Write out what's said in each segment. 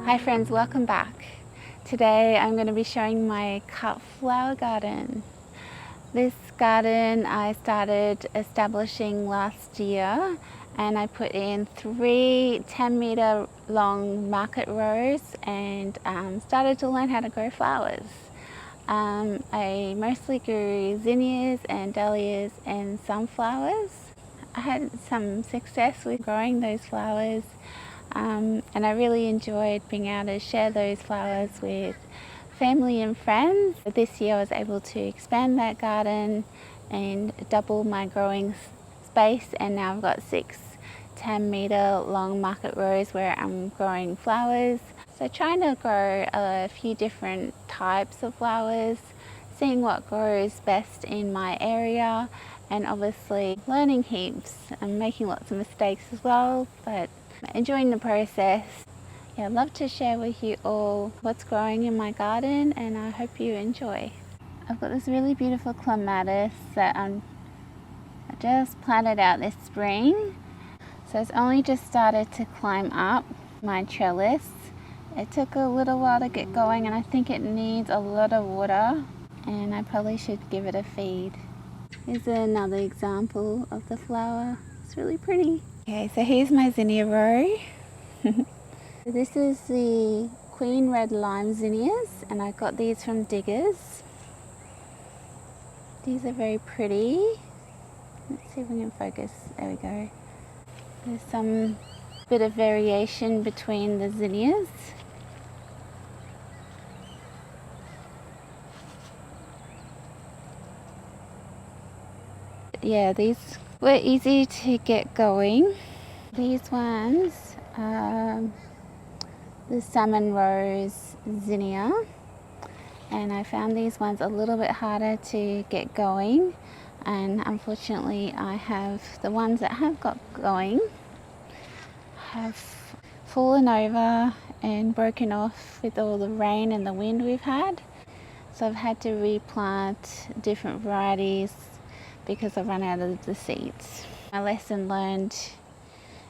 Hi friends, welcome back. Today I'm going to be showing my cut flower garden. This garden I started establishing last year, and I put in 3 10-meter long market rows and started to learn how to grow flowers. I mostly grew zinnias and dahlias and sunflowers. I had some success with growing those flowers. And I really enjoyed being able to share those flowers with family and friends. This year I was able to expand that garden and double my growing space, and now I've got 6 10-meter long market rows where I'm growing flowers. So trying to grow a few different types of flowers, seeing what grows best in my area, and obviously learning heaps and making lots of mistakes as well, but enjoying the process. Yeah, I'd love to share with you all what's growing in my garden, and I hope you enjoy. I've got this really beautiful clematis that I just planted out this spring. So it's only just started to climb up my trellis. It took a little while to get going, and I think it needs a lot of water, and I probably should give it a feed. Here's another example of the flower. It's really pretty. Okay, so here's my zinnia row. This is the Queen Red Lime zinnias, and I got these from Diggers. These are very pretty. Let's see if we can focus. There we go. There's some bit of variation between the zinnias. Yeah, these were easy to get going. These ones are the Salmon Rose Zinnia, and I found these ones a little bit harder to get going, and unfortunately I have the ones that have got going have fallen over and broken off with all the rain and the wind we've had. So I've had to replant different varieties because I've run out of the seeds. My lesson learned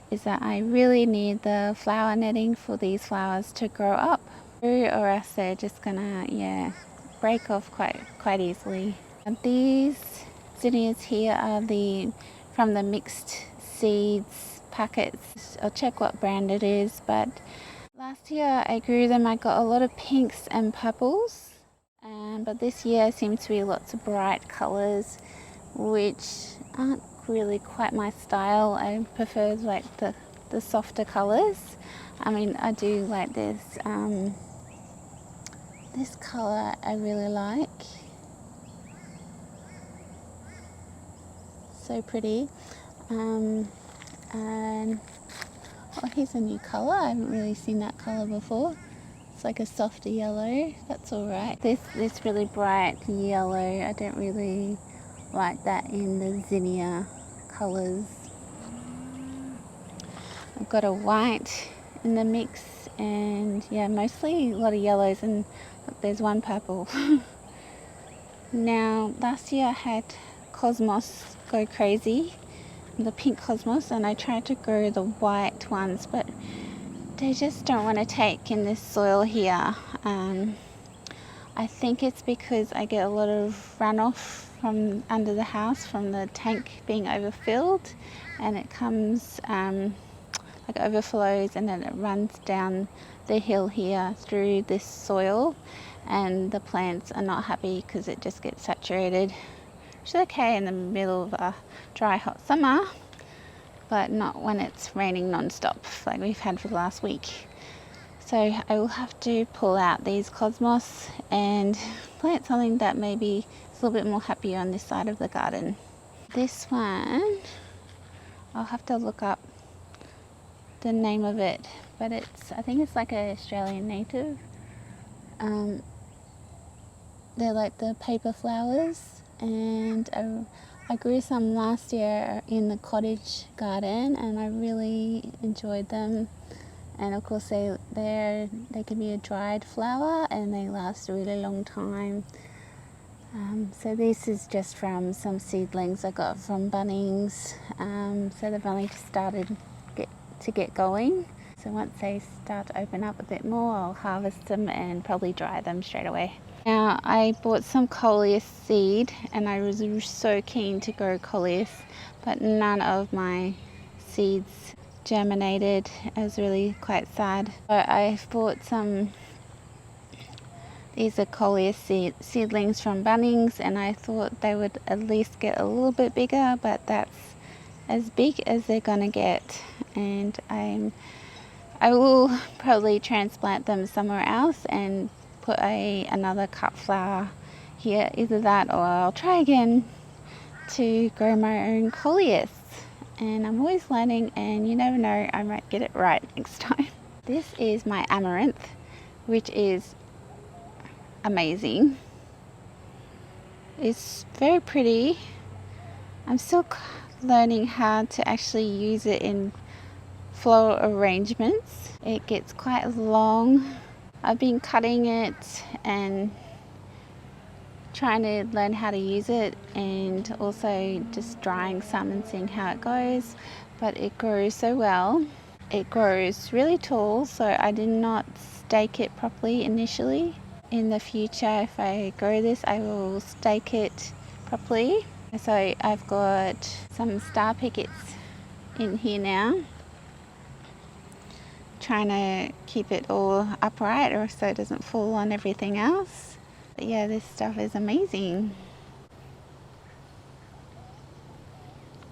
is that I really need the flower netting for these flowers to grow up, or else they're just gonna break off quite easily. And these zinnias here are from the mixed seeds packets. I'll check what brand it is, but last year I grew them. I got a lot of pinks and purples, but this year seems to be lots of bright colours, which aren't really quite my style. I prefer like the softer colours. I mean, I do like this this colour I really like. So pretty. And here's a new colour. I haven't really seen that colour before. It's like a softer yellow. That's alright. This really bright yellow, I don't really like that in the zinnia colours. I've got a white in the mix, and yeah, mostly a lot of yellows, and look, there's one purple. Now, last year I had cosmos go crazy, the pink cosmos, and I tried to grow the white ones, but they just don't want to take in this soil here. I think it's because I get a lot of runoff from under the house from the tank being overfilled, and it comes like overflows, and then it runs down the hill here through this soil, and the plants are not happy because it just gets saturated, which is okay in the middle of a dry hot summer, but not when it's raining non-stop like we've had for the last week. So I will have to pull out these cosmos and plant something that maybe is a little bit more happier on this side of the garden. This one, I'll have to look up the name of it, but I think it's like an Australian native. They're like the paper flowers, and I grew some last year in the Cottage garden, and I really enjoyed them. And of course they can be a dried flower, and they last a really long time. So this is just from some seedlings I got from Bunnings. So they've only just started to get going. So once they start to open up a bit more, I'll harvest them and probably dry them straight away. Now I bought some coleus seed and I was so keen to grow coleus, but none of my seeds germinated. I was really quite sad. So I bought some, these are coleus seedlings from Bunnings, and I thought they would at least get a little bit bigger, but that's as big as they're gonna get. And I will probably transplant them somewhere else and put another cut flower here, either that or I'll try again to grow my own coleus. And I'm always learning, and you never know, I might get it right next time. This is my Amaranth, which is amazing. It's very pretty. I'm still learning how to actually use it in floral arrangements. It gets quite long. I've been cutting it and trying to learn how to use it, and also just drying some and seeing how it goes. But it grows so well. It grows really tall, so I did not stake it properly initially. In the future, if I grow this, I will stake it properly. So I've got some star pickets in here now, trying to keep it all upright or so it doesn't fall on everything else. But yeah, this stuff is amazing.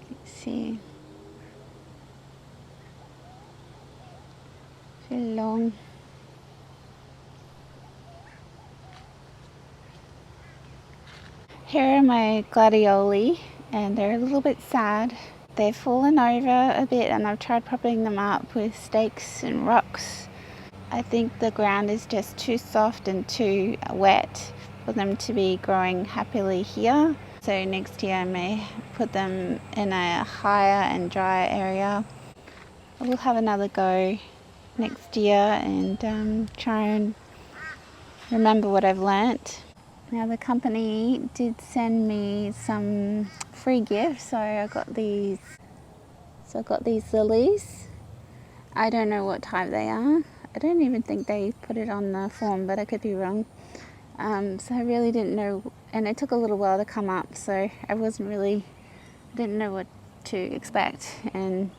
Let's see. Very long. Here are my gladioli, and they're a little bit sad. They've fallen over a bit, and I've tried propping them up with stakes and rocks. I think the ground is just too soft and too wet for them to be growing happily here. So next year I may put them in a higher and drier area. I will have another go next year and try and remember what I've learnt. Now the company did send me some free gifts, so I got these. So I got these lilies. I don't know what type they are. I don't even think they put it on the form, but I could be wrong. So I really didn't know, and it took a little while to come up, so I didn't know what to expect, and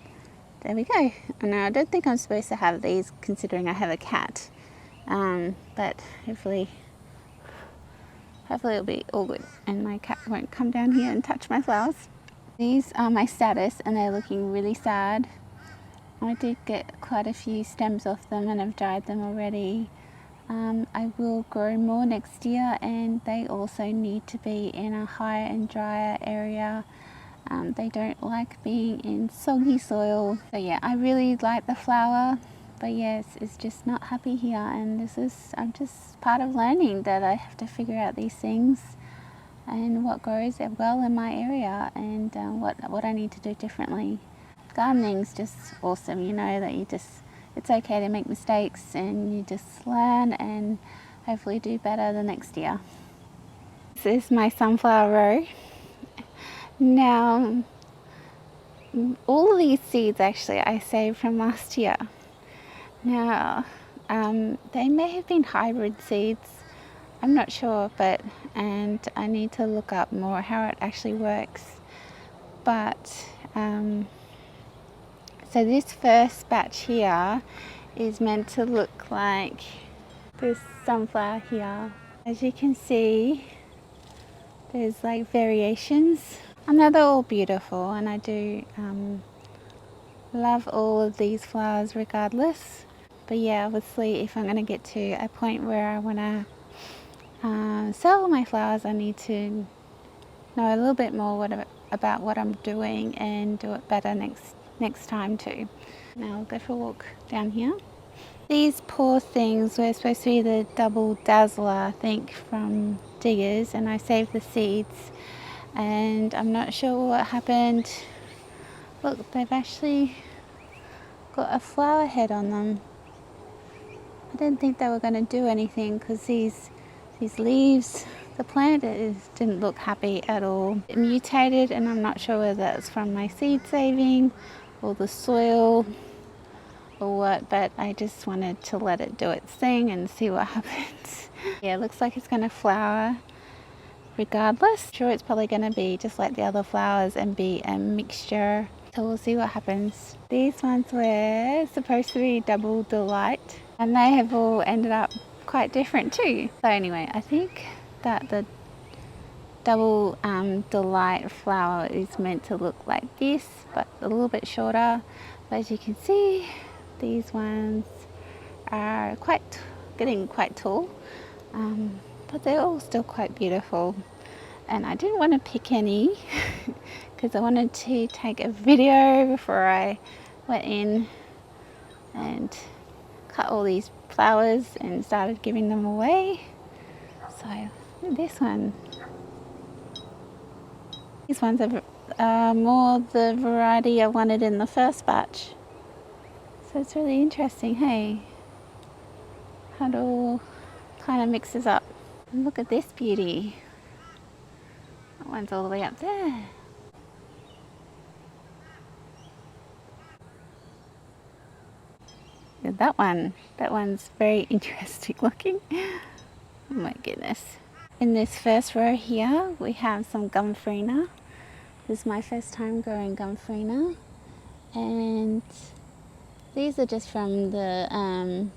there we go. And I don't think I'm supposed to have these considering I have a cat, but hopefully it'll be all good and my cat won't come down here and touch my flowers. These are my status, and they're looking really sad. I did get quite a few stems off them and I've dried them already. I will grow more next year, and they also need to be in a higher and drier area. They don't like being in soggy soil. So yeah, I really like the flower, but yes, it's just not happy here, and I'm just part of learning that I have to figure out these things and what grows well in my area, and what I need to do differently. Gardening's just awesome, you know, that it's okay to make mistakes and you just learn and hopefully do better the next year. This is my sunflower row. Now, all of these seeds actually I saved from last year. Now, they may have been hybrid seeds, I'm not sure, and I need to look up more how it actually works. But so this first batch here is meant to look like this sunflower here. As you can see, there's like variations. And they're all beautiful, and I do love all of these flowers regardless. But yeah, obviously if I'm going to get to a point where I want to sell my flowers, I need to know a little bit more about what I'm doing and do it better next time too. Now I'll go for a walk down here. These poor things were supposed to be the double dazzler, I think, from Diggers, and I saved the seeds, and I'm not sure what happened. Look, they've actually got a flower head on them. I didn't think they were going to do anything because these leaves, the plant didn't look happy at all. It mutated, and I'm not sure whether that's from my seed saving or the soil or what, but I just wanted to let it do its thing and see what happens. Yeah, it looks like it's going to flower regardless. Sure, it's probably going to be just like the other flowers and be a mixture. So we'll see what happens. These ones were supposed to be double delight, and they have all ended up quite different too. So anyway, I think that the double delight flower is meant to look like this, but a little bit shorter. But as you can see, these ones are getting quite tall, but they're all still quite beautiful. And I didn't want to pick any because I wanted to take a video before I went in and cut all these flowers and started giving them away. So this one, these ones are more the variety I wanted in the first batch. So it's really interesting, hey, how it all kind of mixes up. And look at this beauty. That one's all the way up there. Yeah, that one's very interesting looking. Oh my goodness. In this first row here, we have some Gumfrina. This is my first time growing Gumfrina. And these are just from the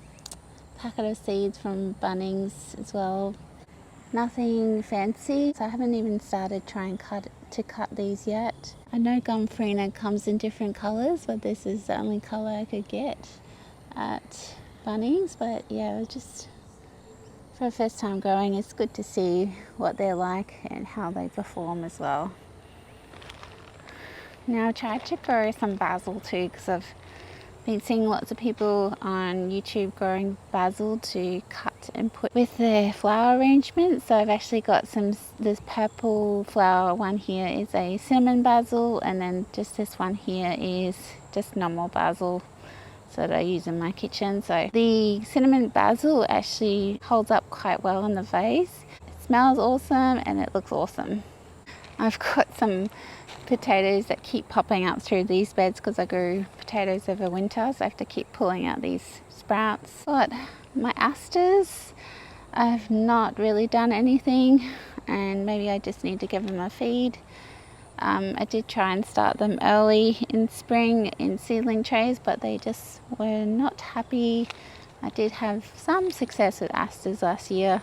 packet of seeds from Bunnings as well. Nothing fancy, so I haven't even started trying to cut these yet. I know Gumfrina comes in different colours, but this is the only colour I could get at Bunnings. But yeah, just for a first time growing, it's good to see what they're like and how they perform as well. Now I tried to grow some basil too, because I've been seeing lots of people on YouTube growing basil to cut and put with their flower arrangement. So I've actually got this purple flower one here is a cinnamon basil, and then just this one here is just normal basil, so that I use in my kitchen. So the cinnamon basil actually holds up quite well in the vase. It smells awesome and it looks awesome. I've got some potatoes that keep popping up through these beds because I grew potatoes over winter, so I have to keep pulling out these sprouts. But my asters, I've not really done anything, and maybe I just need to give them a feed. I did try and start them early in spring in seedling trays, but they just were not happy. I did have some success with asters last year,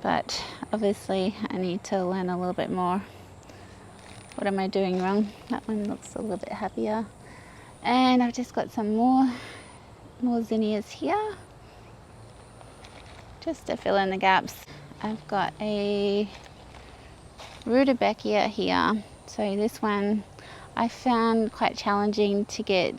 but obviously I need to learn a little bit more. What am I doing wrong? That one looks a little bit happier. And I've just got some more zinnias here, just to fill in the gaps. I've got a rutabaga here. So this one I found quite challenging to get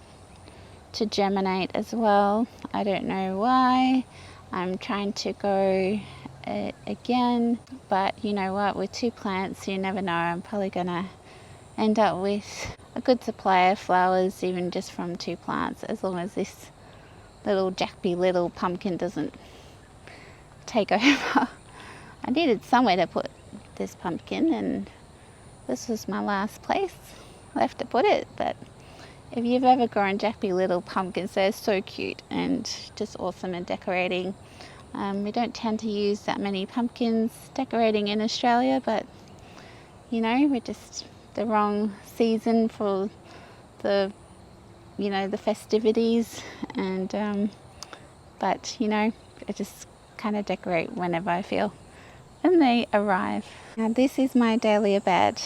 to germinate as well. I don't know why. I'm trying to grow it again, but you know what, with 2 plants you never know. I'm probably gonna end up with a good supply of flowers even just from 2 plants, as long as this little jackby little pumpkin doesn't take over. I needed somewhere to put this pumpkin, and this was my last place left to put it. But if you've ever grown jackby little pumpkins, they're so cute and just awesome in decorating. We don't tend to use that many pumpkins decorating in Australia, but you know, we're just the wrong season for the festivities, and but you know, I just kind of decorate whenever I feel when they arrive. Now this is my dahlia bed.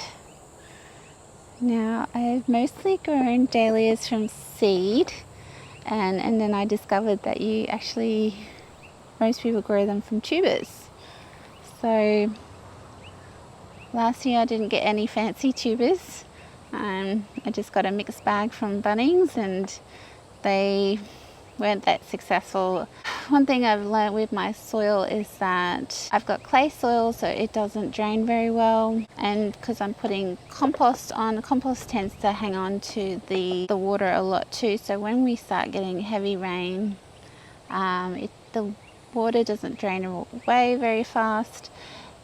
Now I've mostly grown dahlias from seed, and then I discovered that most people grow them from tubers. So last year I didn't get any fancy tubers. I just got a mixed bag from Bunnings, and they weren't that successful. One thing I've learned with my soil is that I've got clay soil, so it doesn't drain very well, and because I'm putting compost on, compost tends to hang on to the water a lot too. So when we start getting heavy rain, the water doesn't drain away very fast,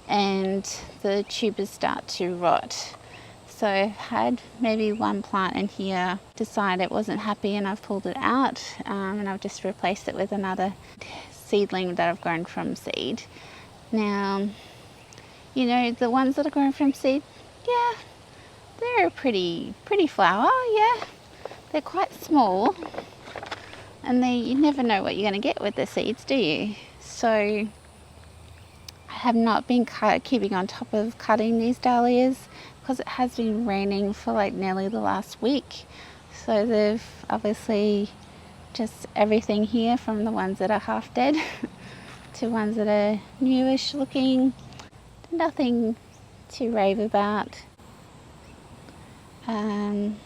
and the tubers start to rot. So I've had maybe one plant in here decide it wasn't happy, and I've pulled it out, and I've just replaced it with another seedling that I've grown from seed. Now, you know, the ones that are grown from seed, yeah, they're a pretty flower, yeah. They're quite small, and you never know what you're going to get with the seeds, do you? So I have not been keeping on top of cutting these dahlias because it has been raining for like nearly the last week. So they've obviously just everything here, from the ones that are half dead to ones that are newish looking. Nothing to rave about. Some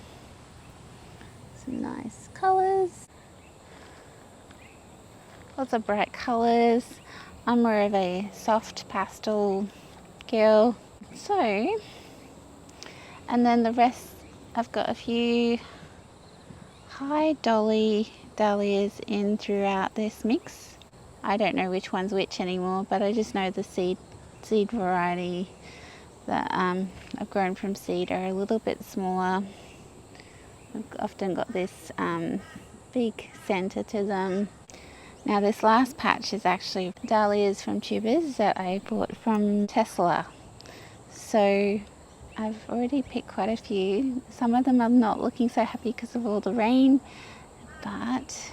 nice colours. Lots of bright colours. I'm more of a soft pastel girl. So, and then the rest, I've got a few high dolly dahlias in throughout this mix. I don't know which one's which anymore, but I just know the seed variety that I've grown from seed are a little bit smaller. I've often got this big centre to them. Now this last patch is actually dahlias from tubers that I bought from Tesla. So I've already picked quite a few. Some of them are not looking so happy because of all the rain, but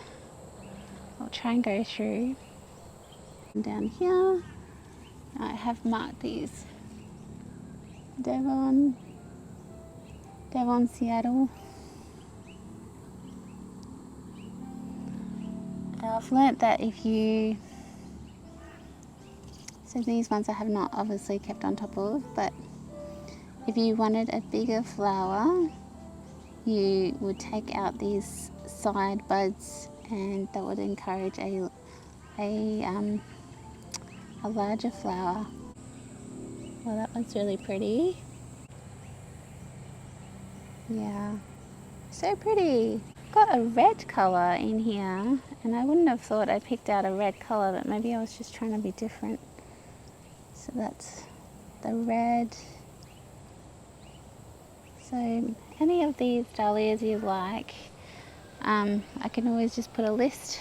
I'll try and go through. And down here I have marked these Devon Seattle. I've learnt that so these ones I have not obviously kept on top of, but if you wanted a bigger flower, you would take out these side buds, and that would encourage a larger flower. Well, that one's really pretty. Yeah, so pretty. Got a red colour in here, and I wouldn't have thought I picked out a red colour, but maybe I was just trying to be different. So that's the red. So any of these dahlias you like, I can always just put a list.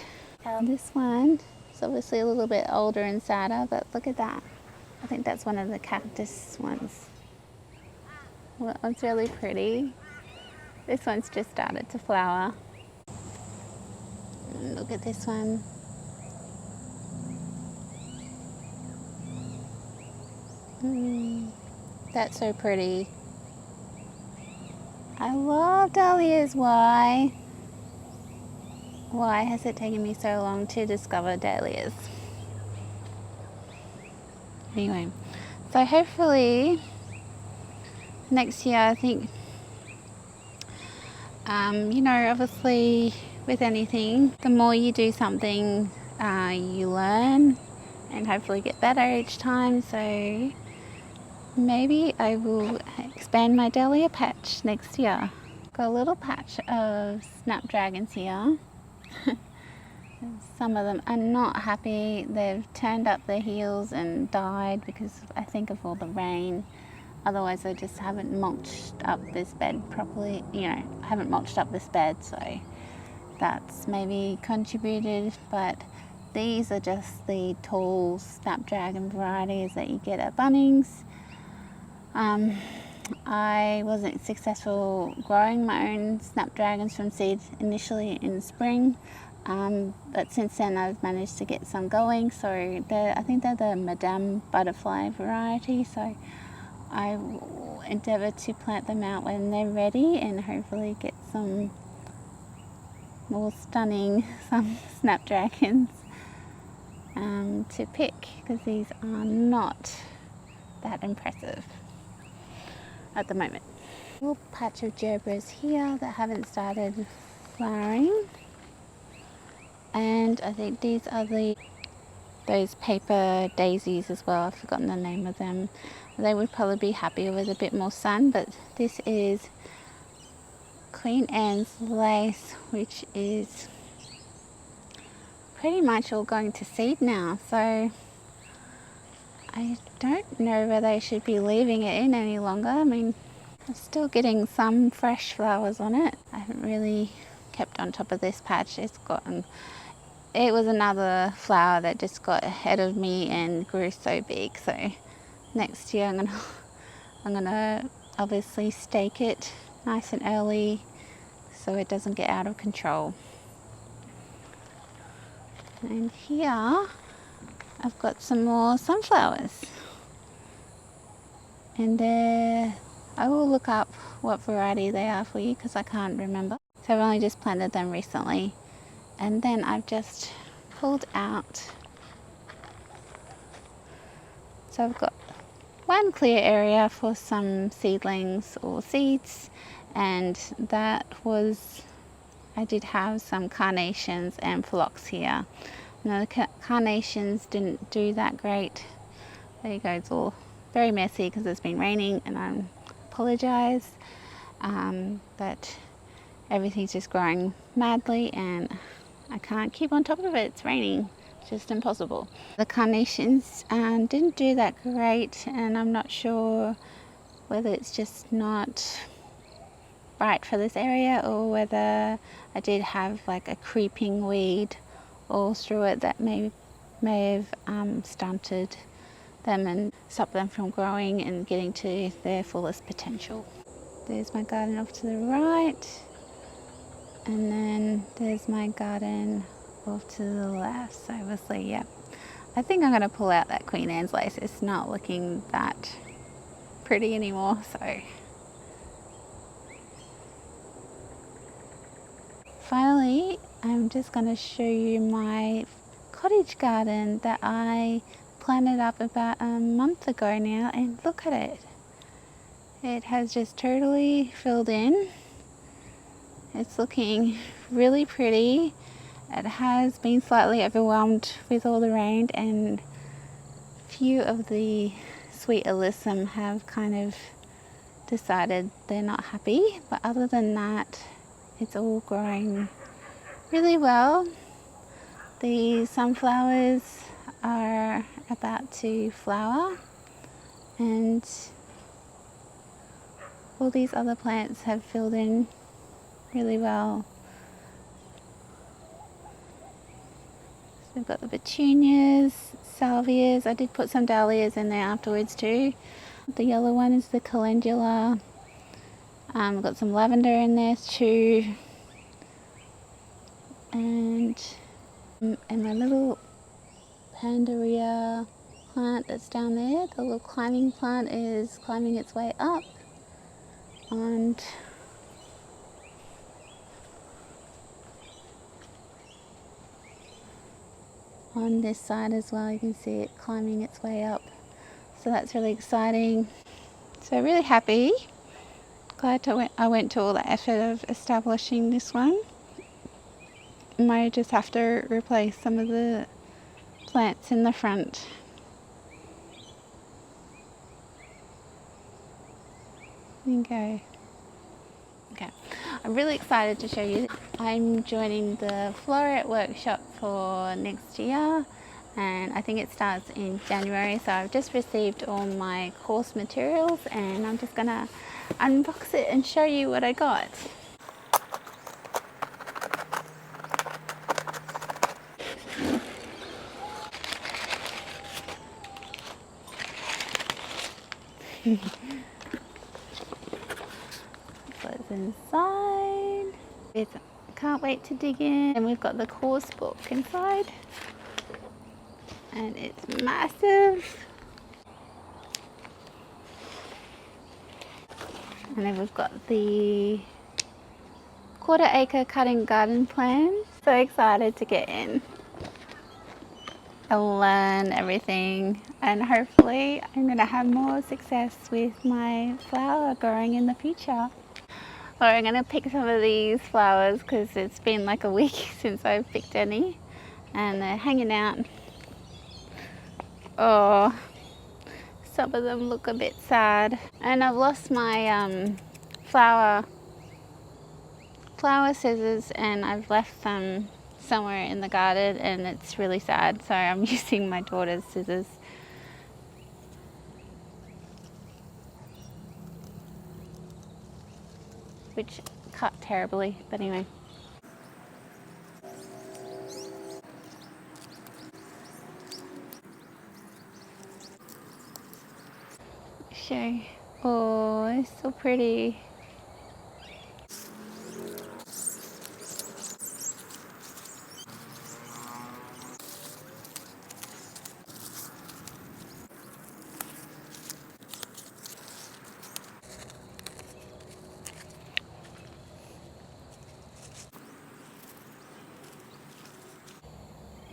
This one is obviously a little bit older and sadder, but look at that. I think that's one of the cactus ones. Well, that one's really pretty. This one's just started to flower. And look at this one. That's so pretty. I love dahlias. Why has it taken me so long to discover dahlias? Anyway, so hopefully next year, I think, you know, obviously with anything, the more you do something, you learn and hopefully get better each time. So maybe I will expand my dahlia patch next year. Got a little patch of snapdragons here. Some of them are not happy. They've turned up their heels and died because I think of all the rain. Otherwise I just haven't mulched up this bed properly. You know, I haven't mulched up this bed, so that's maybe contributed. But these are just the tall snapdragon varieties that you get at Bunnings. I wasn't successful growing my own snapdragons from seed initially in spring, but since then I've managed to get some going. So I think they're the Madame Butterfly variety, so I will endeavour to plant them out when they're ready and hopefully get some more stunning snapdragons to pick, because these are not that impressive at the moment. A little patch of gerbers here that haven't started flowering, and I think these are those paper daisies as well. I've forgotten the name of them. They would probably be happier with a bit more sun, but this is Queen Anne's lace, which is pretty much all going to seed now, so I don't know whether I should be leaving it in any longer. I mean, I'm still getting some fresh flowers on it. I haven't really kept on top of this patch. It was another flower that just got ahead of me and grew so big. So next year I'm gonna obviously stake it nice and early so it doesn't get out of control. And here I've got some more sunflowers, and I will look up what variety they are for you because I can't remember. So I've only just planted them recently, and then I've just pulled out. So I've got one clear area for some seedlings or seeds, and I did have some carnations and phlox here. Now the carnations didn't do that great. There you go, it's all very messy because it's been raining, and I apologise, but everything's just growing madly and I can't keep on top of it. It's raining, it's just impossible. The carnations didn't do that great, and I'm not sure whether it's just not right for this area or whether I did have like a creeping weed all through it that may have stunted them and stopped them from growing and getting to their fullest potential. There's my garden off to the right, and then there's my garden off to the left. So obviously, yeah, I think I'm going to pull out that Queen Anne's lace. It's not looking that pretty anymore. So finally, I'm just going to show you my cottage garden that I planted up about a month ago now, and look at it. It has just totally filled in. It's looking really pretty. It has been slightly overwhelmed with all the rain, and few of the sweet alyssum have kind of decided they're not happy, but other than that, it's all growing really well. The sunflowers are about to flower, and all these other plants have filled in really well. So we've got the petunias, salvias. I did put some dahlias in there afterwards too. The yellow one is the calendula. We've got some lavender in there too, and my little pandaria plant that's down there, the little climbing plant, is climbing its way up. And on this side as well, you can see it climbing its way up. So that's really exciting. So really happy. Glad I went to all the effort of establishing this one. Might just have to replace some of the plants in the front. There you go. Okay, I'm really excited to show you. I'm joining the Floret workshop for next year, and I think it starts in January. So I've just received all my course materials, and I'm just gonna unbox it and show you what I got. What's inside? Can't wait to dig in. And we've got the course book inside, and it's massive. And then we've got the quarter-acre cutting garden plan. So excited to get in. I'll learn everything, and hopefully I'm going to have more success with my flower growing in the future. So I'm going to pick some of these flowers because it's been like a week since I've picked any, and they're hanging out. Oh, some of them look a bit sad, and I've lost my flower scissors, and I've left them somewhere in the garden, and it's really sad, so I'm using my daughter's scissors. . which cut terribly, but anyway. Show. Oh, it's so pretty.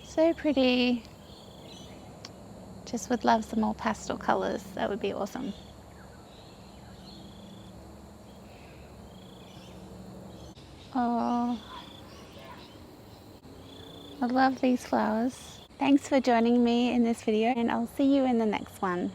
So pretty. Just would love some more pastel colours. That would be awesome. Oh, I love these flowers. Thanks for joining me in this video, and I'll see you in the next one.